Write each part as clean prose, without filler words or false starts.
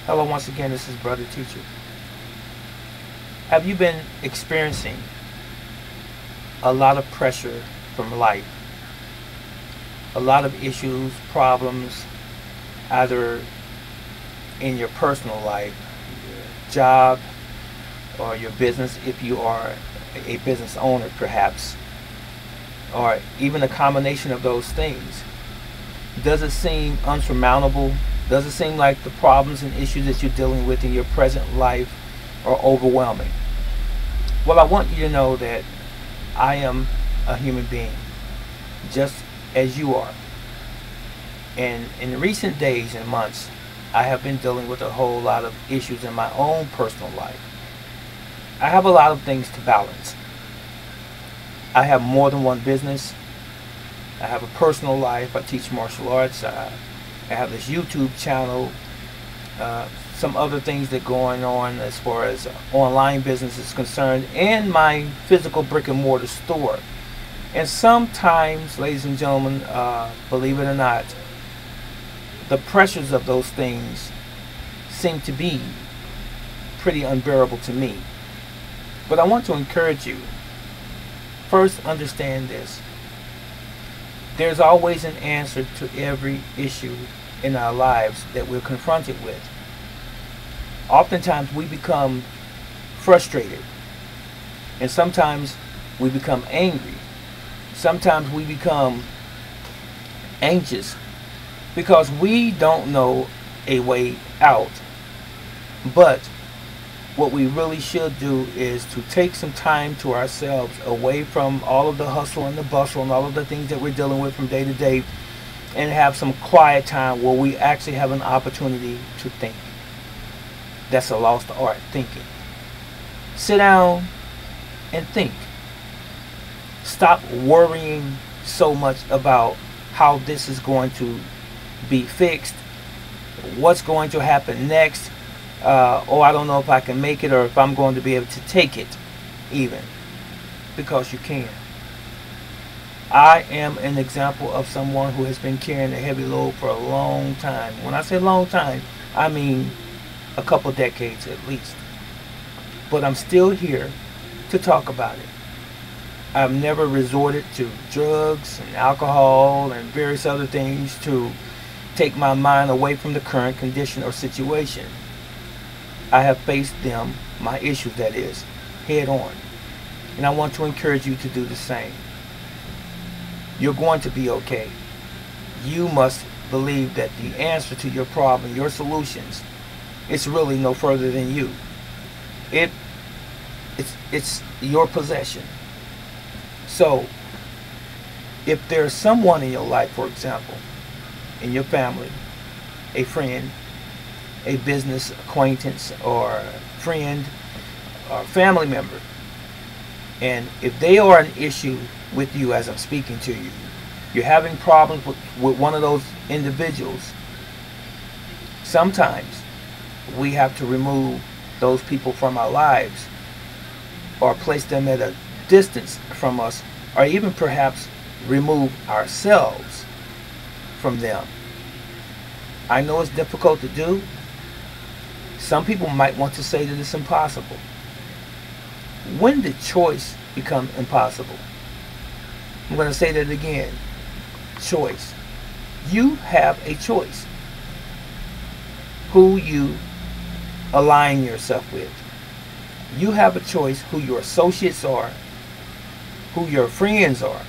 Hello, once again, this is Brother Teacher. Have you been experiencing a lot of pressure from life? A lot of issues, problems, either in your personal life, your job, or your business, if you are a business owner perhaps, or even a combination of those things. Does it seem unsurmountable? Does it seem like the problems and issues that you're dealing with in your present life are overwhelming? Well, I want you to know that I am a human being, just as you are. And in recent days and months, I have been dealing with a whole lot of issues in my own personal life. I have a lot of things to balance. I have more than one business. I have a personal life. I teach martial arts. I have this YouTube channel. Some other things that are going on as far as online business is concerned, and my physical brick and mortar store. And sometimes, ladies and gentlemen, believe it or not, the pressures of those things seem to be pretty unbearable to me. But I want to encourage you. First, understand this. There's always an answer to every issue in our lives that we're confronted with. Oftentimes we become frustrated, and sometimes we become angry. Sometimes we become anxious because we don't know a way out. But what we really should do is to take some time to ourselves, away from all of the hustle and the bustle and all of the things that we're dealing with from day to day, and have some quiet time where we actually have an opportunity to think. That's a lost art, thinking. Sit down and think. Stop worrying so much about how this is going to be fixed, what's going to happen next. Oh, I don't know if I can make it, or if I'm going to be able to take it, even. Because you can. I am an example of someone who has been carrying a heavy load for a long time. When I say long time, I mean a couple decades at least. But I'm still here to talk about it. I've never resorted to drugs and alcohol and various other things to take my mind away from the current condition or situation. I have faced them, my issues that is, head on. And I want to encourage you to do the same. You're going to be okay. You must believe that the answer to your problem, your solutions, it's really no further than you. It's your possession. So, if there's someone in your life, for example, in your family, a friend, a business acquaintance or friend or family member, and if they are an issue with you as I'm speaking to you, you're having problems with one of those individuals, sometimes we have to remove those people from our lives, or place them at a distance from us, or even perhaps remove ourselves from them. I know it's difficult to do. Some people might want to say that it's impossible. When did choice become impossible? I'm going to say that again. Choice. You have a choice. Who you align yourself with. You have a choice who your associates are, who your friends are.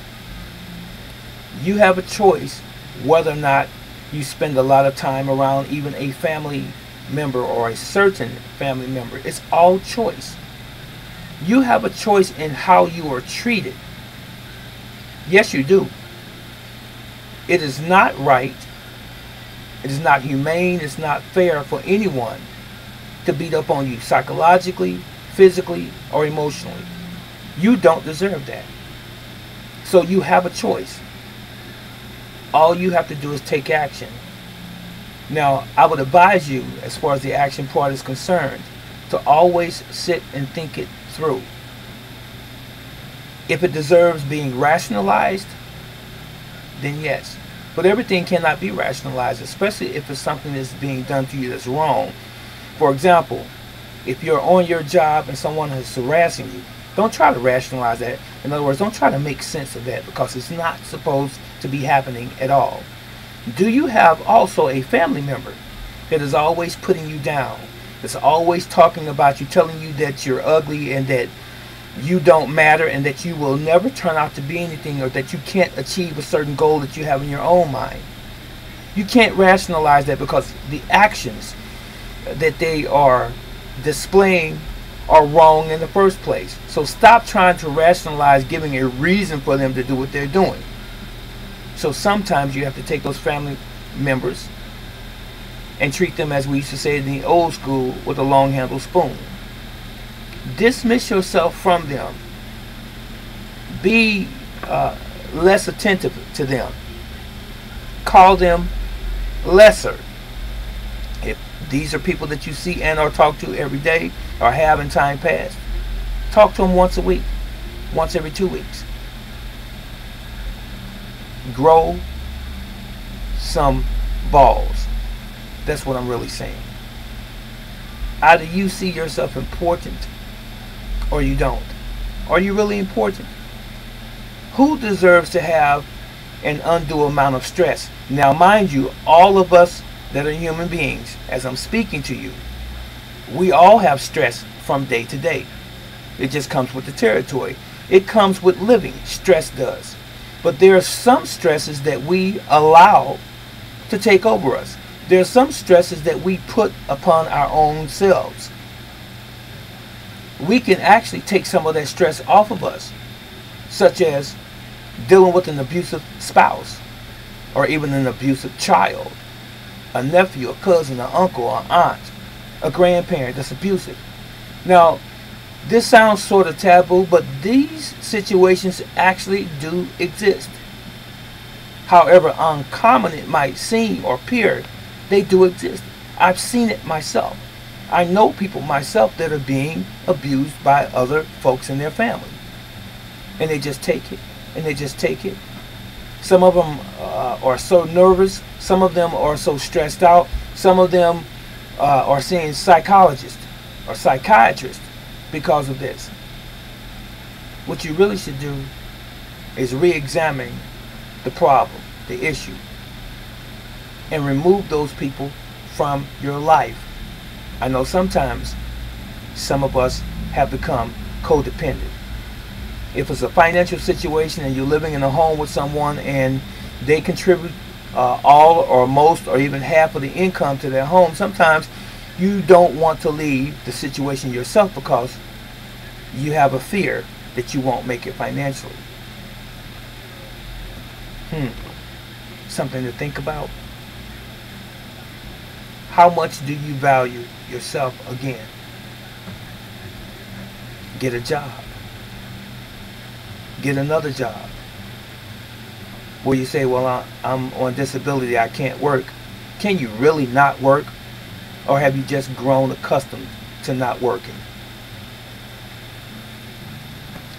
You have a choice whether or not you spend a lot of time around even a family member or a certain family member. It's all choice. You have a choice in how you are treated. Yes, you do. It is not right. It is not humane. It's not fair for anyone to beat up on you psychologically, physically, or emotionally. You don't deserve that. So you have a choice. All you have to do is take action. Now, I would advise you, as far as the action part is concerned, to always sit and think it through. If it deserves being rationalized, then yes. But everything cannot be rationalized, especially if it's something that's being done to you that's wrong. For example, if you're on your job and someone is harassing you, don't try to rationalize that. In other words, don't try to make sense of that, because it's not supposed to be happening at all. Do you have also a family member that is always putting you down, that's always talking about you, telling you that you're ugly and that you don't matter and that you will never turn out to be anything, or that you can't achieve a certain goal that you have in your own mind? You can't rationalize that, because the actions that they are displaying are wrong in the first place. So stop trying to rationalize giving a reason for them to do what they're doing. So sometimes you have to take those family members and treat them, as we used to say in the old school, with a long handled spoon. Dismiss yourself from them. Be less attentive to them. Call them lesser. If these are people that you see and or talk to every day, or have in time past, talk to them once a week, once every 2 weeks. Grow some balls. That's what I'm really saying. Either you see yourself important or you don't. Are you really important? Who deserves to have an undue amount of stress? Now, mind you, all of us that are human beings, as I'm speaking to you, we all have stress from day to day. It just comes with the territory. It comes with living. Stress does. But there are some stresses that we allow to take over us. There are some stresses that we put upon our own selves. We can actually take some of that stress off of us, such as dealing with an abusive spouse, or even an abusive child, a nephew, a cousin, an uncle, an aunt, a grandparent that's abusive. Now, this sounds sort of taboo, but these situations actually do exist. However uncommon it might seem or appear, they do exist. I've seen it myself. I know people myself that are being abused by other folks in their family. And they just take it. And they just take it. Some of them are so nervous. Some of them are so stressed out. Some of them are seeing psychologists or psychiatrists because of this. What you really should do is re-examine the problem, the issue, and remove those people from your life. I know sometimes some of us have become codependent. If it's a financial situation and you're living in a home with someone and they contribute all or most or even half of the income to their home, sometimes you don't want to leave the situation yourself because you have a fear that you won't make it financially. Something to think about. How much do you value yourself again? Get a job. Get another job. Where you say, well, I'm on disability, I can't work. Can you really not work? Or have you just grown accustomed to not working?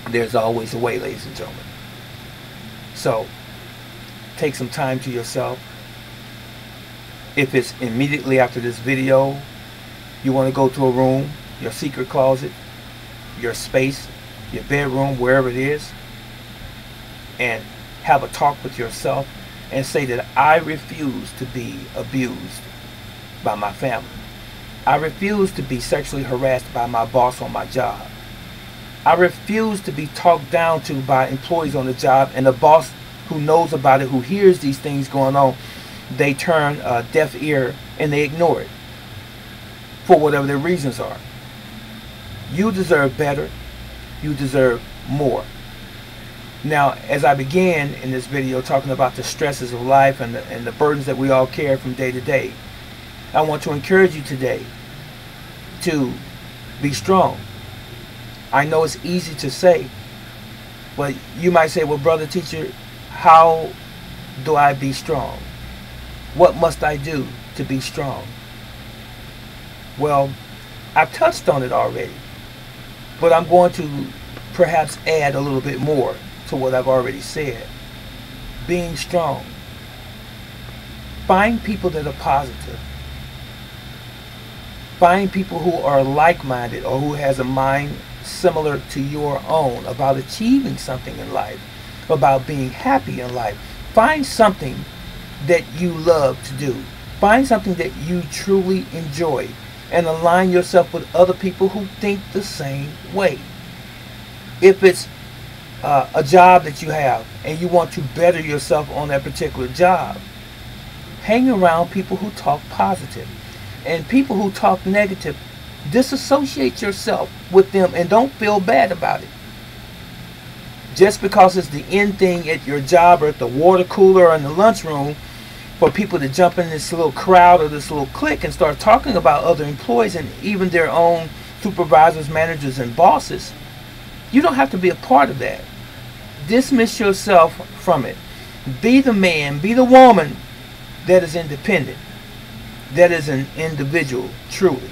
There's always a way, ladies and gentlemen. So, take some time to yourself. If it's immediately after this video, you want to go to a room, your secret closet, your space, your bedroom, wherever it is, and have a talk with yourself and say that I refuse to be abused by my family. I refuse to be sexually harassed by my boss on my job. I refuse to be talked down to by employees on the job, and the boss who knows about it, who hears these things going on, they turn a deaf ear and they ignore it for whatever their reasons are. You deserve better. You deserve more. Now, as I began in this video talking about the stresses of life and the burdens that we all carry from day to day, I want to encourage you today to be strong. I know it's easy to say, but you might say, well, brother teacher, how do I be strong? What must I do to be strong? Well, I've touched on it already, but I'm going to perhaps add a little bit more to what I've already said. Being strong. Find people that are positive. Find people who are like-minded or who has a mind similar to your own about achieving something in life, about being happy in life. Find something that you love to do. Find something that you truly enjoy and align yourself with other people who think the same way. If it's a job that you have and you want to better yourself on that particular job, hang around people who talk positive. And people who talk negative, disassociate yourself with them and don't feel bad about it. Just because it's the end thing at your job or at the water cooler or in the lunchroom for people to jump in this little crowd or this little clique and start talking about other employees and even their own supervisors, managers, and bosses, you don't have to be a part of that. Dismiss yourself from it. Be the man, be the woman that is independent, that is an individual, truly.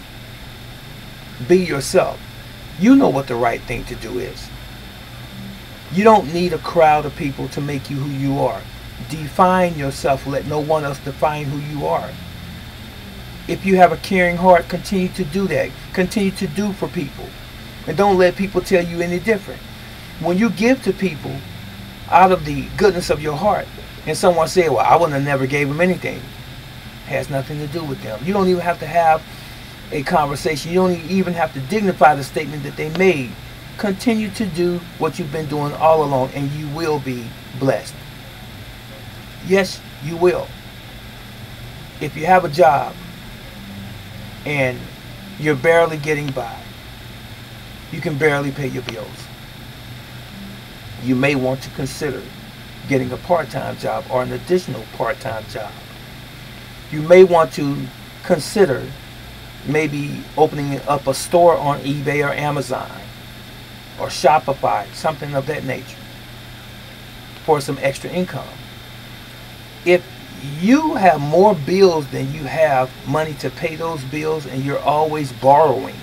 Be yourself. You know what the right thing to do is. You don't need a crowd of people to make you who you are. Define yourself. Let no one else define who you are. If you have a caring heart, continue to do that. Continue to do for people. And don't let people tell you any different. When you give to people out of the goodness of your heart, and someone say, well, I wouldn't have never gave them anything, has nothing to do with them. You don't even have to have a conversation. You don't even have to dignify the statement that they made. Continue to do what you've been doing all along and you will be blessed. Yes, you will. If you have a job and you're barely getting by, you can barely pay your bills, you may want to consider getting a part-time job or an additional part-time job. You may want to consider maybe opening up a store on eBay or Amazon or Shopify, something of that nature, for some extra income. If you have more bills than you have money to pay those bills and you're always borrowing,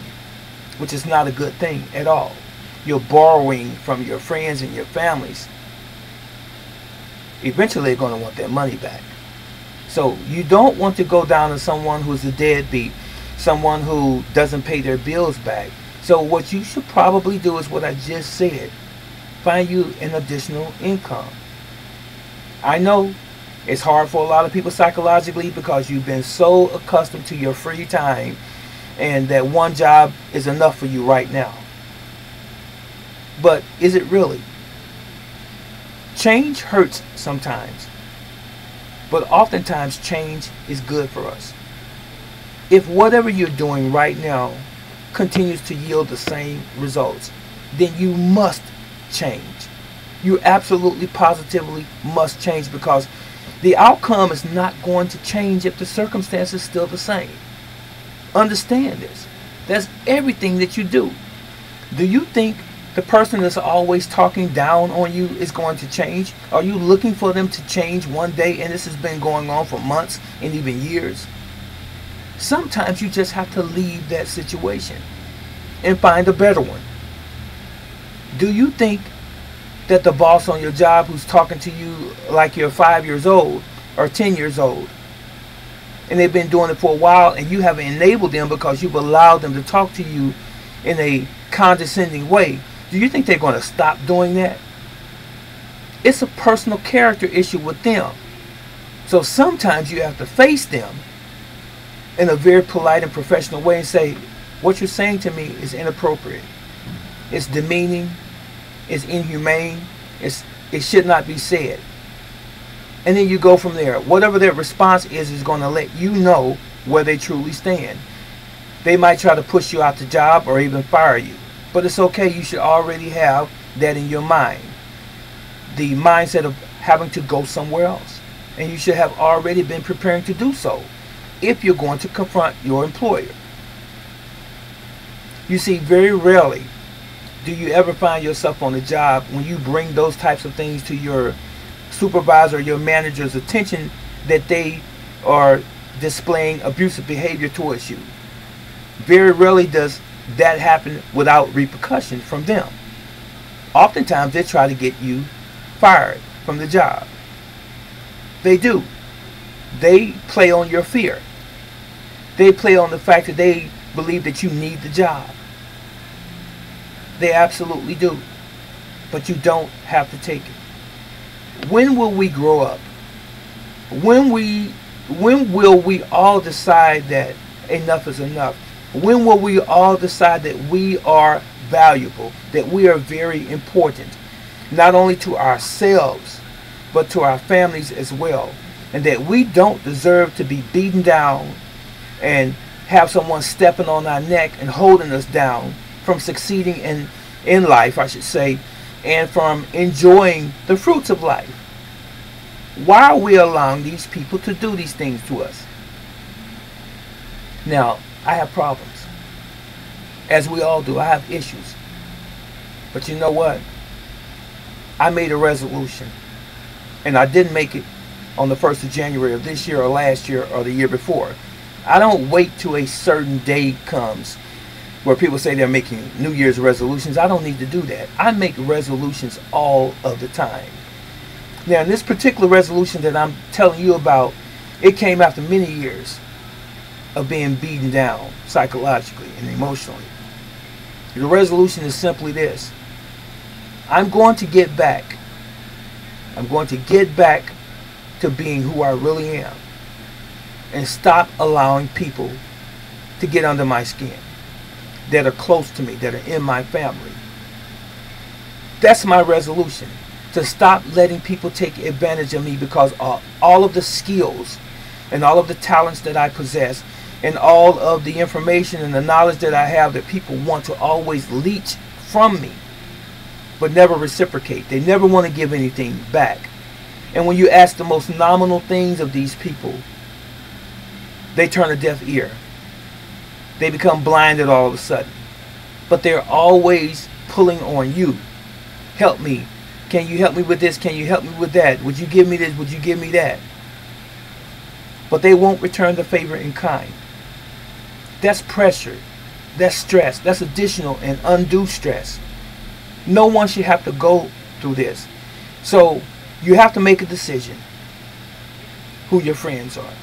which is not a good thing at all. You're borrowing from your friends and your families. Eventually they're going to want their money back. So you don't want to go down to someone who's a deadbeat, someone who doesn't pay their bills back. So what you should probably do is what I just said. Find you an additional income. I know it's hard for a lot of people psychologically because you've been so accustomed to your free time and that one job is enough for you right now. But is it really? Change hurts sometimes, but oftentimes change is good for us. If whatever you're doing right now continues to yield the same results, then you must change. You absolutely positively must change, because the outcome is not going to change if the circumstance is still the same. Understand this. That's everything that you do. Do you think the person that's always talking down on you is going to change? Are you looking for them to change one day, and this has been going on for months and even years? Sometimes you just have to leave that situation and find a better one. Do you think that the boss on your job who's talking to you like you're 5 years old or 10 years old, and they've been doing it for a while, and you have enabled them because you've allowed them to talk to you in a condescending way, do you think they're going to stop doing that? It's a personal character issue with them. So sometimes you have to face them in a very polite and professional way and say, what you're saying to me is inappropriate. It's demeaning. It's inhumane. It should not be said. And then you go from there. Whatever their response is going to let you know where they truly stand. They might try to push you out the job or even fire you. But it's okay. You should already have that in your mind. The mindset of having to go somewhere else. And you should have already been preparing to do so if you're going to confront your employer. You see, very rarely do you ever find yourself on the job when you bring those types of things to your supervisor or your manager's attention that they are displaying abusive behavior towards you. Very rarely does that happen without repercussions from them. Oftentimes they try to get you fired from the job. They do. They play on your fear. They play on the fact that they believe that you need the job. They absolutely do. But you don't have to take it. When will we grow up? When will we all decide that enough is enough? When will we all decide that we are valuable, that we are very important, not only to ourselves, but to our families as well, and that we don't deserve to be beaten down and have someone stepping on our neck and holding us down from succeeding in life, I should say, and from enjoying the fruits of life? Why are we allowing these people to do these things to us? Now, I have problems. As we all do, I have issues. But you know what? I made a resolution. And I didn't make it on the 1st of January of this year or last year or the year before. I don't wait till a certain day comes where people say they're making New Year's resolutions. I don't need to do that. I make resolutions all of the time. Now, in this particular resolution that I'm telling you about, it came after many years of being beaten down psychologically and emotionally. The resolution is simply this. I'm going to get back. I'm going to get back to being who I really am and stop allowing people to get under my skin that are close to me, that are in my family. That's my resolution. To stop letting people take advantage of me because of all of the skills and all of the talents that I possess and all of the information and the knowledge that I have that people want to always leech from me but never reciprocate. They never want to give anything back. And when you ask the most nominal things of these people, they turn a deaf ear. They become blinded all of a sudden. But they're always pulling on you. Help me. Can you help me with this? Can you help me with that? Would you give me this? Would you give me that? But they won't return the favor in kind. That's pressure. That's stress. That's additional and undue stress. No one should have to go through this. So you have to make a decision who your friends are.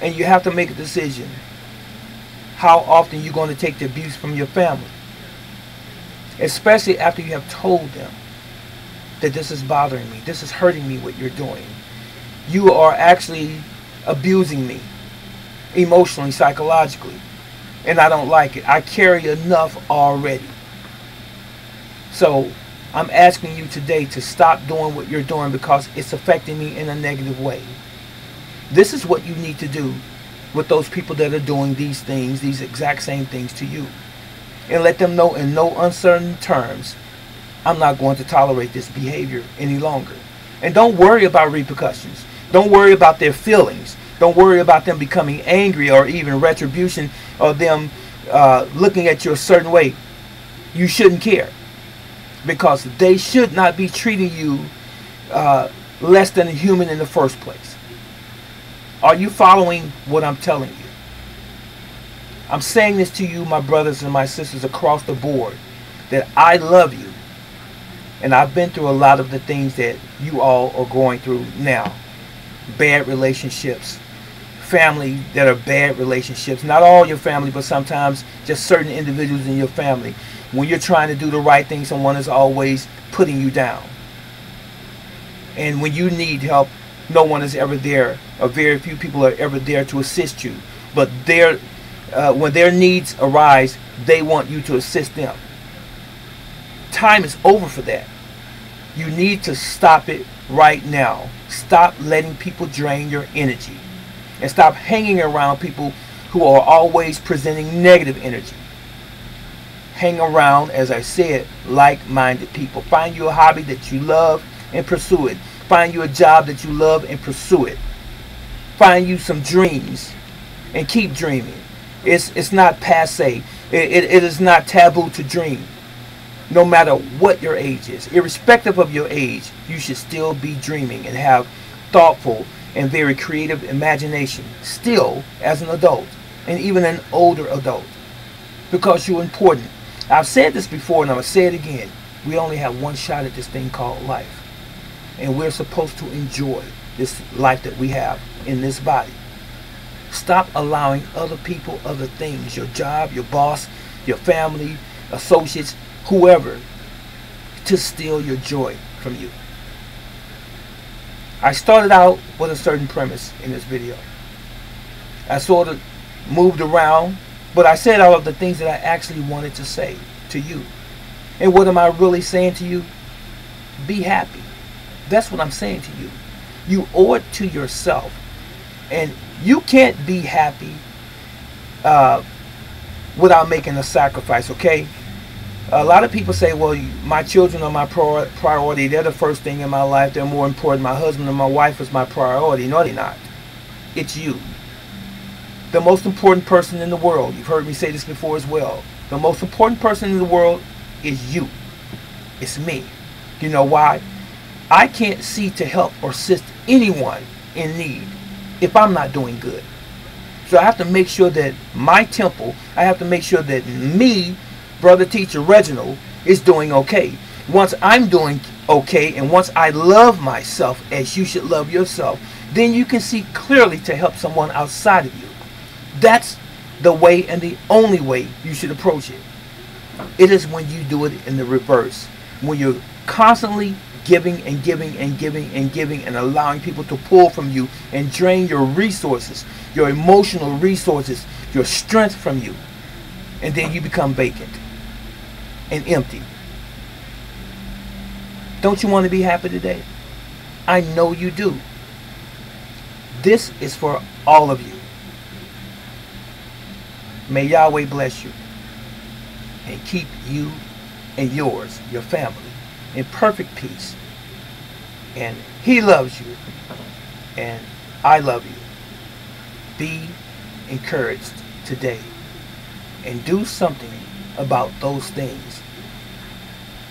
And you have to make a decision how often you're going to take the abuse from your family. Especially after you have told them that this is bothering me, this is hurting me, what you're doing. You are actually abusing me emotionally, psychologically, and I don't like it. I carry enough already. So I'm asking you today to stop doing what you're doing because it's affecting me in a negative way. This is what you need to do with those people that are doing these things, these exact same things to you. And let them know in no uncertain terms, I'm not going to tolerate this behavior any longer. And don't worry about repercussions. Don't worry about their feelings. Don't worry about them becoming angry or even retribution or them looking at you a certain way. You shouldn't care. Because they should not be treating you less than a human in the first place. Are you following what I'm telling you? I'm saying this to you, my brothers and my sisters across the board, that I love you. And I've been through a lot of the things that you all are going through now. Bad relationships, family that are bad relationships. Not all your family, but sometimes just certain individuals in your family. When you're trying to do the right thing, someone is always putting you down. And when you need help, no one is ever there, or very few people are ever there to assist you. But when their needs arise, they want you to assist them. Time is over for that. You need to stop it right now. Stop letting people drain your energy. And stop hanging around people who are always presenting negative energy. Hang around, as I said, like-minded people. Find you a hobby that you love and pursue it. Find you a job that you love and pursue it. Find you some dreams and keep dreaming. It's not passe. It is not taboo to dream. No matter what your age is, irrespective of your age, you should still be dreaming and have thoughtful and very creative imagination still as an adult and even an older adult, because you're important. I've said this before and I'm going to say it again. We only have one shot at this thing called life, and we're supposed to enjoy this life that we have in this body. Stop allowing other people, other things, your job, your boss, your family, associates, whoever, to steal your joy from you. I started out with a certain premise in this video. I sort of moved around, but I said all of the things that I actually wanted to say to you. And what am I really saying to you? Be happy. That's what I'm saying to you. You owe it to yourself. And you can't be happy without making a sacrifice, okay? A lot of people say, well, my children are my priority. They're the first thing in my life. They're more important. My husband and my wife is my priority. No, they're not. It's you. The most important person in the world. You've heard me say this before as well. The most important person in the world is you. It's me. You know why? I can't see to help or assist anyone in need if I'm not doing good. So I have to make sure that my temple, I have to make sure that me, brother teacher Reginald, is doing okay. Once I'm doing okay, and once I love myself as you should love yourself, then you can see clearly to help someone outside of you. That's the way and the only way you should approach it. It is when you do it in the reverse. When you're constantly giving and giving and giving and giving and allowing people to pull from you and drain your resources, your emotional resources, your strength from you. And then you become vacant and empty. Don't you want to be happy today? I know you do. This is for all of you. May Yahweh bless you and keep you and yours, your family, in perfect peace. And He loves you, and I love you. Be encouraged today and do something about those things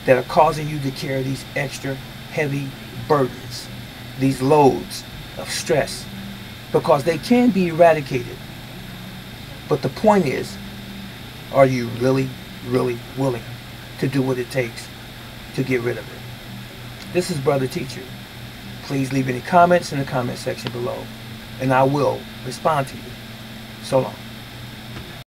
that are causing you to carry these extra heavy burdens, these loads of stress, because they can be eradicated. But the point is, are you really, really willing to do what it takes to get rid of it? This is Brother Teacher. Please leave any comments in the comment section below, and I will respond to you. So long.